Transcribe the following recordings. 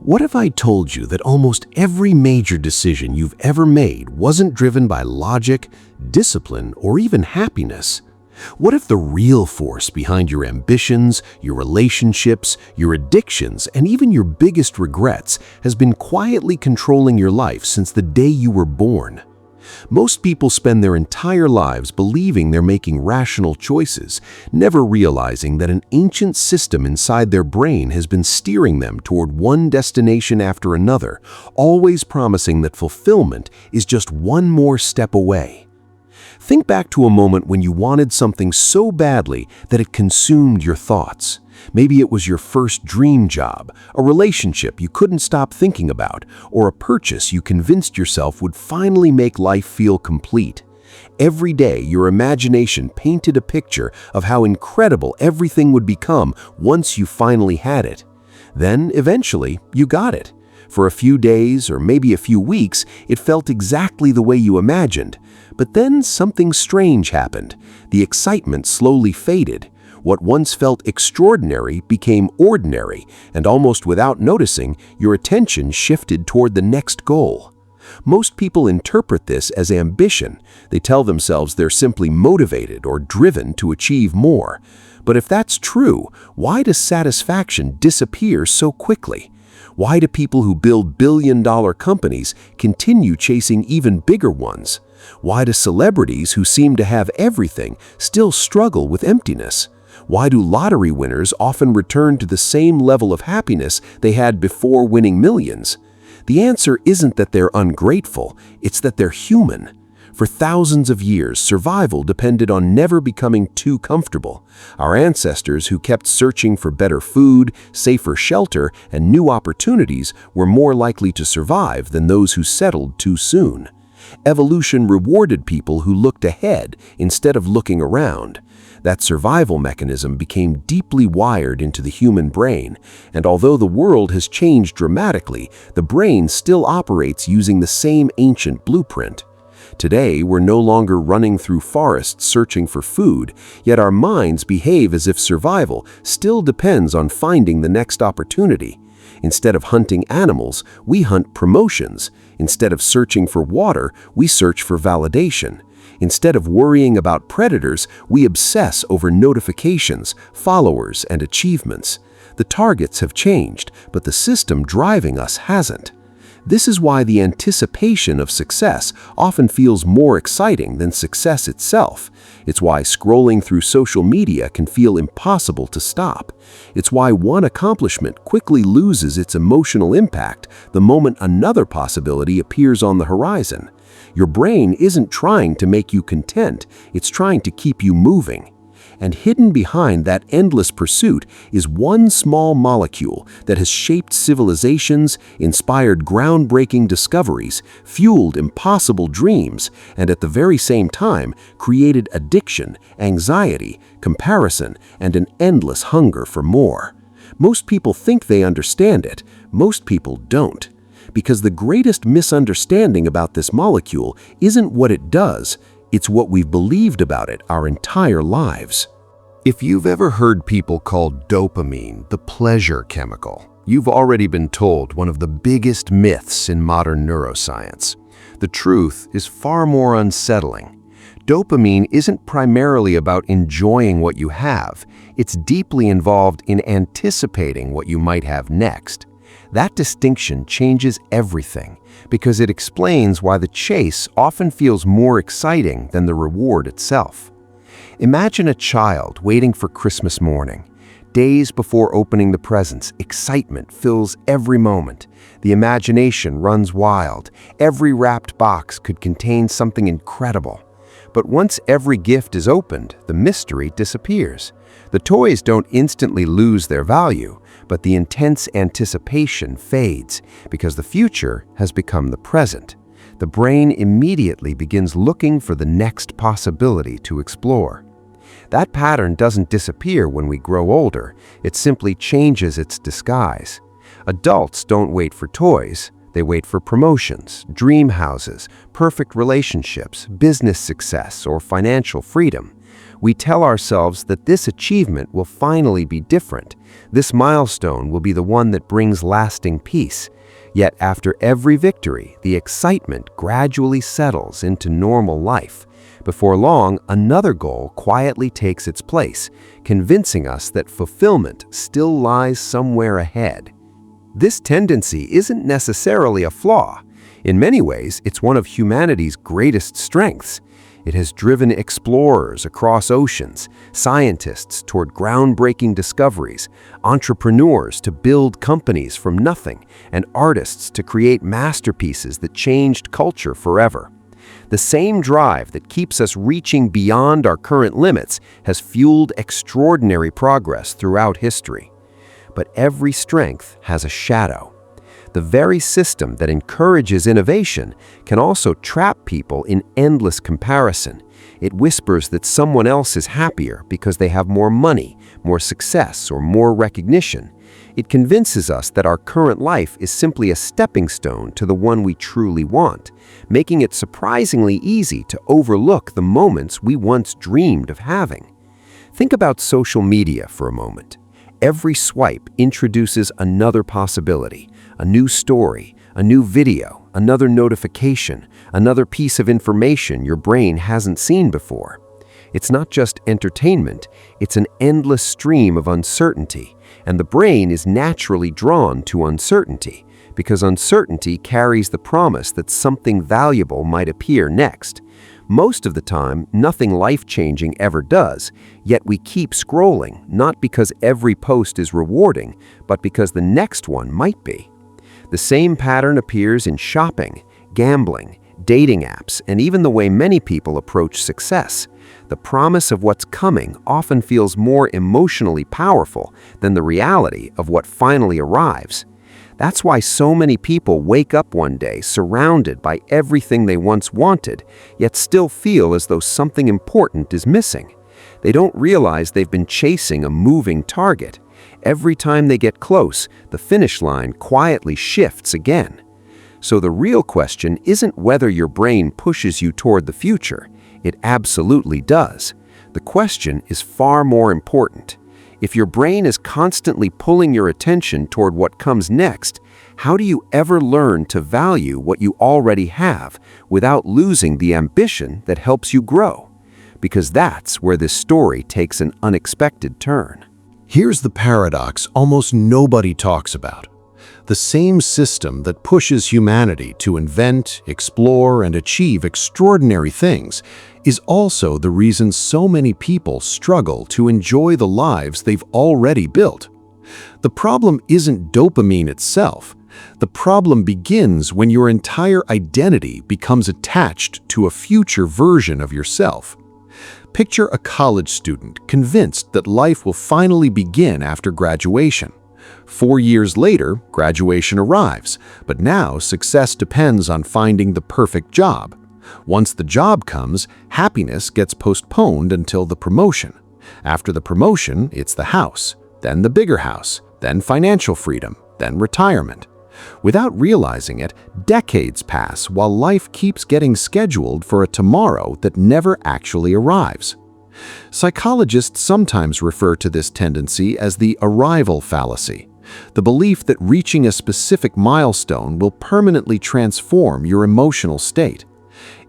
What if I told you that almost every major decision you've ever made wasn't driven by logic, discipline, or even happiness? What if the real force behind your ambitions, your relationships, your addictions, and even your biggest regrets has been quietly controlling your life since the day you were born? Most people spend their entire lives believing they're making rational choices, never realizing that an ancient system inside their brain has been steering them toward one destination after another, always promising that fulfillment is just one more step away. Think back to a moment when you wanted something so badly that it consumed your thoughts. Maybe it was your first dream job, a relationship you couldn't stop thinking about, or a purchase you convinced yourself would finally make life feel complete. Every day, your imagination painted a picture of how incredible everything would become once you finally had it. Then, eventually, you got it. For a few days, or maybe a few weeks, it felt exactly the way you imagined. But then something strange happened. The excitement slowly faded. What once felt extraordinary became ordinary, and almost without noticing, your attention shifted toward the next goal. Most people interpret this as ambition. They tell themselves they're simply motivated or driven to achieve more. But if that's true, why does satisfaction disappear so quickly? Why do people who build billion-dollar companies continue chasing even bigger ones? Why do celebrities who seem to have everything still struggle with emptiness? Why do lottery winners often return to the same level of happiness they had before winning millions? The answer isn't that they're ungrateful, it's that they're human. For thousands of years, survival depended on never becoming too comfortable. Our ancestors who kept searching for better food, safer shelter, and new opportunities were more likely to survive than those who settled too soon. Evolution rewarded people who looked ahead instead of looking around. That survival mechanism became deeply wired into the human brain, and although the world has changed dramatically, the brain still operates using the same ancient blueprint. Today, we're no longer running through forests searching for food, yet our minds behave as if survival still depends on finding the next opportunity. Instead of hunting animals, we hunt promotions. Instead of searching for water, we search for validation. Instead of worrying about predators, we obsess over notifications, followers, and achievements. The targets have changed, but the system driving us hasn't. This is why the anticipation of success often feels more exciting than success itself. It's why scrolling through social media can feel impossible to stop. It's why one accomplishment quickly loses its emotional impact the moment another possibility appears on the horizon. Your brain isn't trying to make you content, it's trying to keep you moving. And hidden behind that endless pursuit is one small molecule that has shaped civilizations, inspired groundbreaking discoveries, fueled impossible dreams, and at the very same time created addiction, anxiety, comparison, and an endless hunger for more. Most people think they understand it. Most people don't. Because the greatest misunderstanding about this molecule isn't what it does, it's what we've believed about it our entire lives. If you've ever heard people call dopamine the pleasure chemical, you've already been told one of the biggest myths in modern neuroscience. The truth is far more unsettling. Dopamine isn't primarily about enjoying what you have. It's deeply involved in anticipating what you might have next. That distinction changes everything because it explains why the chase often feels more exciting than the reward itself. Imagine a child waiting for Christmas morning. Days before opening the presents, excitement fills every moment. The imagination runs wild. Every wrapped box could contain something incredible. But once every gift is opened, the mystery disappears. The toys don't instantly lose their value, but the intense anticipation fades because the future has become the present. The brain immediately begins looking for the next possibility to explore. That pattern doesn't disappear when we grow older, it simply changes its disguise. Adults don't wait for toys, they wait for promotions, dream houses, perfect relationships, business success, or financial freedom. We tell ourselves that this achievement will finally be different. This milestone will be the one that brings lasting peace. Yet after every victory, the excitement gradually settles into normal life. Before long, another goal quietly takes its place, convincing us that fulfillment still lies somewhere ahead. This tendency isn't necessarily a flaw. In many ways, it's one of humanity's greatest strengths. It has driven explorers across oceans, scientists toward groundbreaking discoveries, entrepreneurs to build companies from nothing, and artists to create masterpieces that changed culture forever. The same drive that keeps us reaching beyond our current limits has fueled extraordinary progress throughout history. But every strength has a shadow. The very system that encourages innovation can also trap people in endless comparison. It whispers that someone else is happier because they have more money, more success, or more recognition. It convinces us that our current life is simply a stepping stone to the one we truly want, making it surprisingly easy to overlook the moments we once dreamed of having. Think about social media for a moment. Every swipe introduces another possibility, a new story, a new video, another notification, another piece of information your brain hasn't seen before. It's not just entertainment, it's an endless stream of uncertainty, and the brain is naturally drawn to uncertainty because uncertainty carries the promise that something valuable might appear next. Most of the time, nothing life-changing ever does, yet we keep scrolling, not because every post is rewarding, but because the next one might be. The same pattern appears in shopping, gambling, dating apps, and even the way many people approach success. The promise of what's coming often feels more emotionally powerful than the reality of what finally arrives. That's why so many people wake up one day surrounded by everything they once wanted, yet still feel as though something important is missing. They don't realize they've been chasing a moving target. Every time they get close, the finish line quietly shifts again. So the real question isn't whether your brain pushes you toward the future. It absolutely does. The question is far more important. If your brain is constantly pulling your attention toward what comes next, how do you ever learn to value what you already have without losing the ambition that helps you grow? Because that's where this story takes an unexpected turn. Here's the paradox almost nobody talks about. The same system that pushes humanity to invent, explore, and achieve extraordinary things is also the reason so many people struggle to enjoy the lives they've already built. The problem isn't dopamine itself. The problem begins when your entire identity becomes attached to a future version of yourself. Picture a college student convinced that life will finally begin after graduation. 4 years later, graduation arrives, but now success depends on finding the perfect job. Once the job comes, happiness gets postponed until the promotion. After the promotion, it's the house, then the bigger house, then financial freedom, then retirement. Without realizing it, decades pass while life keeps getting scheduled for a tomorrow that never actually arrives. Psychologists sometimes refer to this tendency as the arrival fallacy, the belief that reaching a specific milestone will permanently transform your emotional state.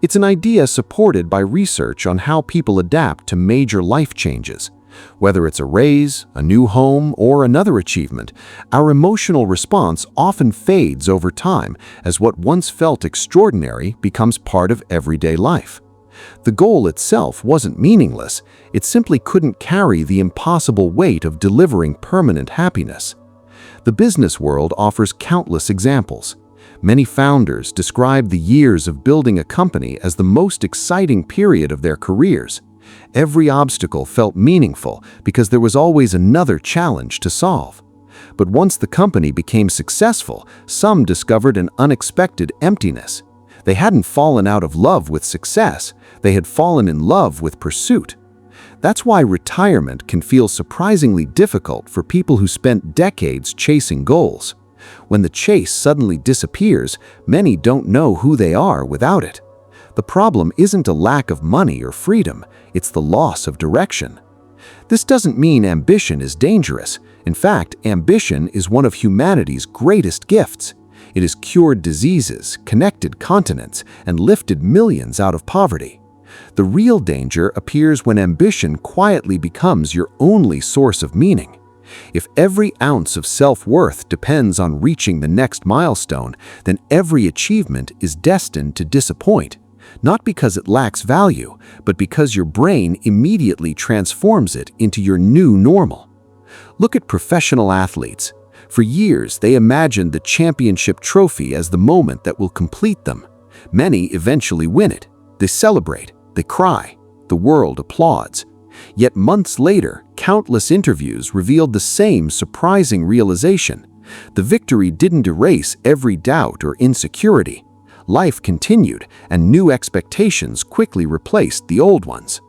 It's an idea supported by research on how people adapt to major life changes. Whether it's a raise, a new home, or another achievement, our emotional response often fades over time as what once felt extraordinary becomes part of everyday life. The goal itself wasn't meaningless, it simply couldn't carry the impossible weight of delivering permanent happiness. The business world offers countless examples. Many founders describe the years of building a company as the most exciting period of their careers. Every obstacle felt meaningful because there was always another challenge to solve. But once the company became successful, some discovered an unexpected emptiness. They hadn't fallen out of love with success, they had fallen in love with pursuit. That's why retirement can feel surprisingly difficult for people who spent decades chasing goals. When the chase suddenly disappears, many don't know who they are without it. The problem isn't a lack of money or freedom, it's the loss of direction. This doesn't mean ambition is dangerous. In fact, ambition is one of humanity's greatest gifts. It has cured diseases, connected continents, and lifted millions out of poverty. The real danger appears when ambition quietly becomes your only source of meaning. If every ounce of self-worth depends on reaching the next milestone, then every achievement is destined to disappoint. Not because it lacks value, but because your brain immediately transforms it into your new normal. Look at professional athletes. For years, they imagined the championship trophy as the moment that will complete them. Many eventually win it. They celebrate, they cry, the world applauds. Yet months later, countless interviews revealed the same surprising realization. The victory didn't erase every doubt or insecurity. Life continued, and new expectations quickly replaced the old ones.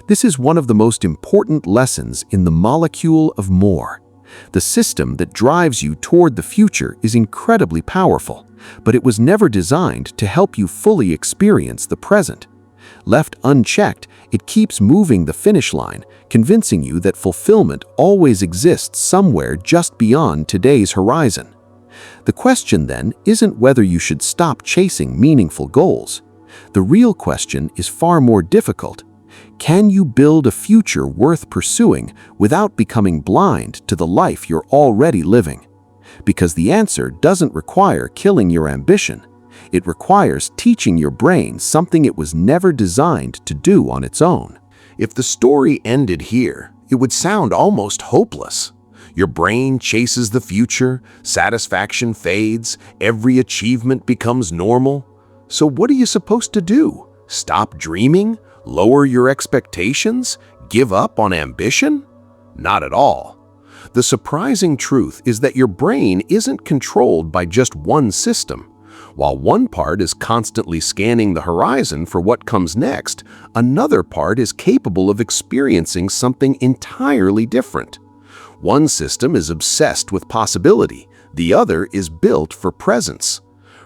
This is one of the most important lessons in the molecule of more. The system that drives you toward the future is incredibly powerful, but it was never designed to help you fully experience the present. Left unchecked, it keeps moving the finish line, convincing you that fulfillment always exists somewhere just beyond today's horizon. The question then isn't whether you should stop chasing meaningful goals. The real question is far more difficult. Can you build a future worth pursuing without becoming blind to the life you're already living? Because the answer doesn't require killing your ambition. It requires teaching your brain something it was never designed to do on its own. If the story ended here, it would sound almost hopeless. Your brain chases the future, satisfaction fades, every achievement becomes normal. So what are you supposed to do? Stop dreaming? Lower your expectations? Give up on ambition? Not at all. The surprising truth is that your brain isn't controlled by just one system. While one part is constantly scanning the horizon for what comes next, another part is capable of experiencing something entirely different. One system is obsessed with possibility, the other is built for presence.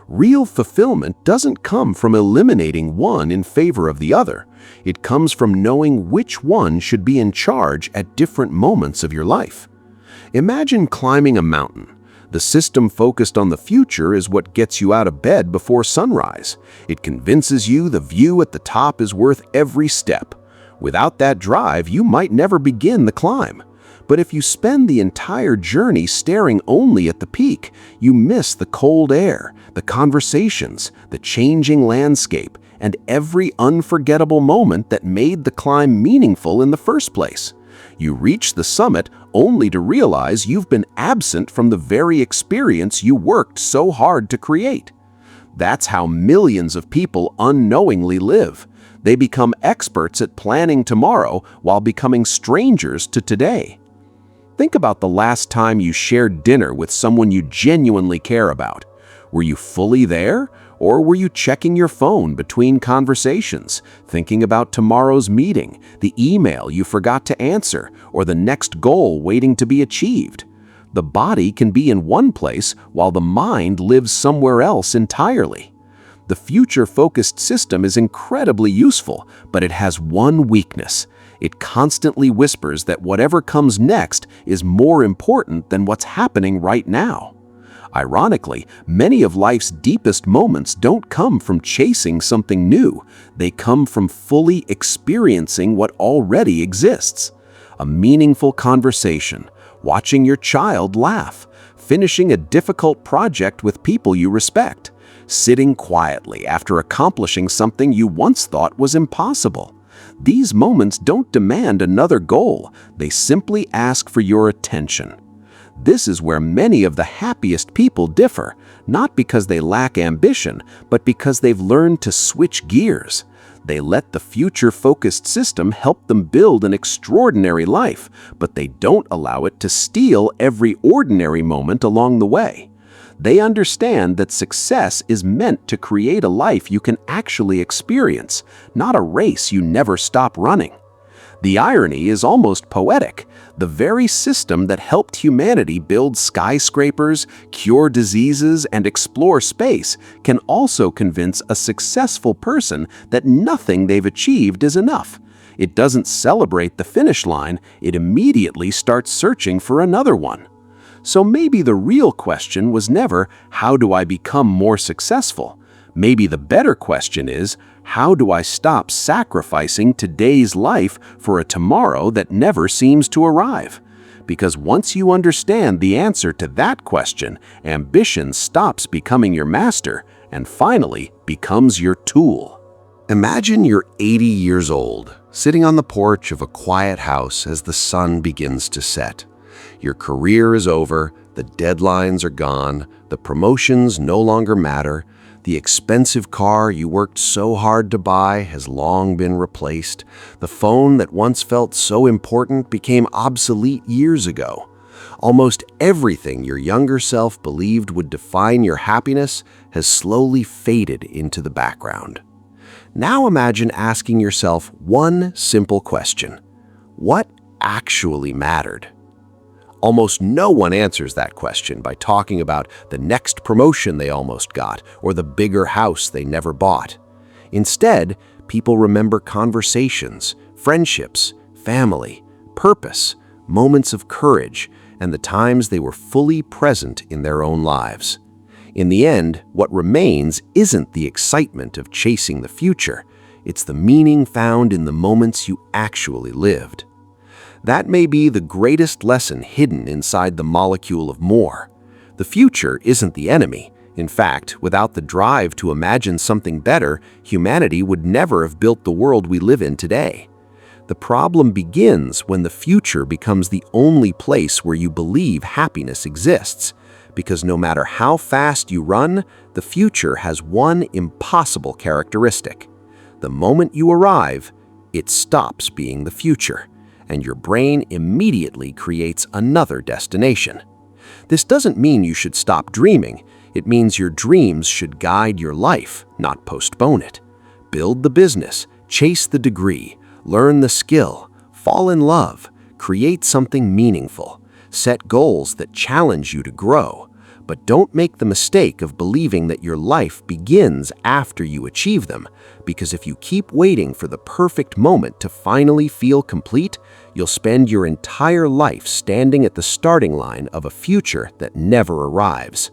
Real fulfillment doesn't come from eliminating one in favor of the other. It comes from knowing which one should be in charge at different moments of your life. Imagine climbing a mountain. The system focused on the future is what gets you out of bed before sunrise. It convinces you the view at the top is worth every step. Without that drive, you might never begin the climb. But if you spend the entire journey staring only at the peak, you miss the cold air, the conversations, the changing landscape, and every unforgettable moment that made the climb meaningful in the first place. You reach the summit only to realize you've been absent from the very experience you worked so hard to create. That's how millions of people unknowingly live. They become experts at planning tomorrow while becoming strangers to today. Think about the last time you shared dinner with someone you genuinely care about. Were you fully there, or were you checking your phone between conversations, thinking about tomorrow's meeting, the email you forgot to answer, or the next goal waiting to be achieved? The body can be in one place while the mind lives somewhere else entirely. The future-focused system is incredibly useful, but it has one weakness. It constantly whispers that whatever comes next is more important than what's happening right now. Ironically, many of life's deepest moments don't come from chasing something new. They come from fully experiencing what already exists. A meaningful conversation, watching your child laugh, finishing a difficult project with people you respect, sitting quietly after accomplishing something you once thought was impossible. These moments don't demand another goal, they simply ask for your attention. This is where many of the happiest people differ, not because they lack ambition, but because they've learned to switch gears. They let the future-focused system help them build an extraordinary life, but they don't allow it to steal every ordinary moment along the way. They understand that success is meant to create a life you can actually experience, not a race you never stop running. The irony is almost poetic. The very system that helped humanity build skyscrapers, cure diseases, and explore space can also convince a successful person that nothing they've achieved is enough. It doesn't celebrate the finish line, it immediately starts searching for another one. So maybe the real question was never, how do I become more successful? Maybe the better question is, how do I stop sacrificing today's life for a tomorrow that never seems to arrive? Because once you understand the answer to that question, ambition stops becoming your master and finally becomes your tool. Imagine you're 80 years old, sitting on the porch of a quiet house as the sun begins to set. Your career is over, the deadlines are gone, the promotions no longer matter, the expensive car you worked so hard to buy has long been replaced, the phone that once felt so important became obsolete years ago. Almost everything your younger self believed would define your happiness has slowly faded into the background. Now imagine asking yourself one simple question: what actually mattered? Almost no one answers that question by talking about the next promotion they almost got or the bigger house they never bought. Instead, people remember conversations, friendships, family, purpose, moments of courage, and the times they were fully present in their own lives. In the end, what remains isn't the excitement of chasing the future, it's the meaning found in the moments you actually lived. That may be the greatest lesson hidden inside the molecule of more. The future isn't the enemy. In fact, without the drive to imagine something better, humanity would never have built the world we live in today. The problem begins when the future becomes the only place where you believe happiness exists, because no matter how fast you run, the future has one impossible characteristic. The moment you arrive, it stops being the future, and your brain immediately creates another destination. This doesn't mean you should stop dreaming. It means your dreams should guide your life, not postpone it. Build the business, chase the degree, learn the skill, fall in love, create something meaningful, set goals that challenge you to grow. But don't make the mistake of believing that your life begins after you achieve them, because if you keep waiting for the perfect moment to finally feel complete, you'll spend your entire life standing at the starting line of a future that never arrives.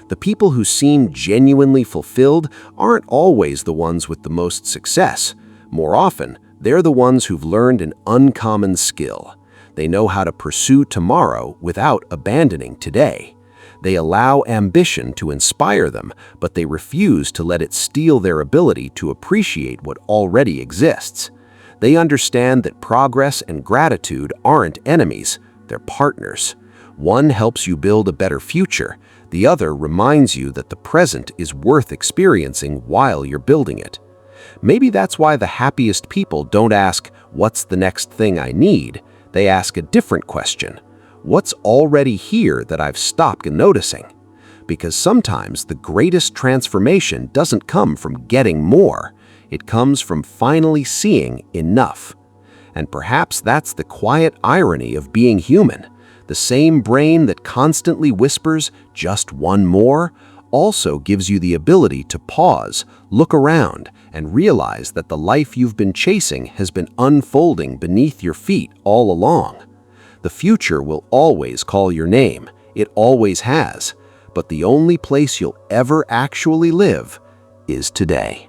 The people who seem genuinely fulfilled aren't always the ones with the most success. More often, they're the ones who've learned an uncommon skill. They know how to pursue tomorrow without abandoning today. They allow ambition to inspire them, but they refuse to let it steal their ability to appreciate what already exists. They understand that progress and gratitude aren't enemies, they're partners. One helps you build a better future, the other reminds you that the present is worth experiencing while you're building it. Maybe that's why the happiest people don't ask, "What's the next thing I need?" They ask a different question: what's already here that I've stopped noticing? Because sometimes the greatest transformation doesn't come from getting more. It comes from finally seeing enough. And perhaps that's the quiet irony of being human. The same brain that constantly whispers, "just one more," also gives you the ability to pause, look around, and realize that the life you've been chasing has been unfolding beneath your feet all along. The future will always call your name. It always has. But the only place you'll ever actually live is today.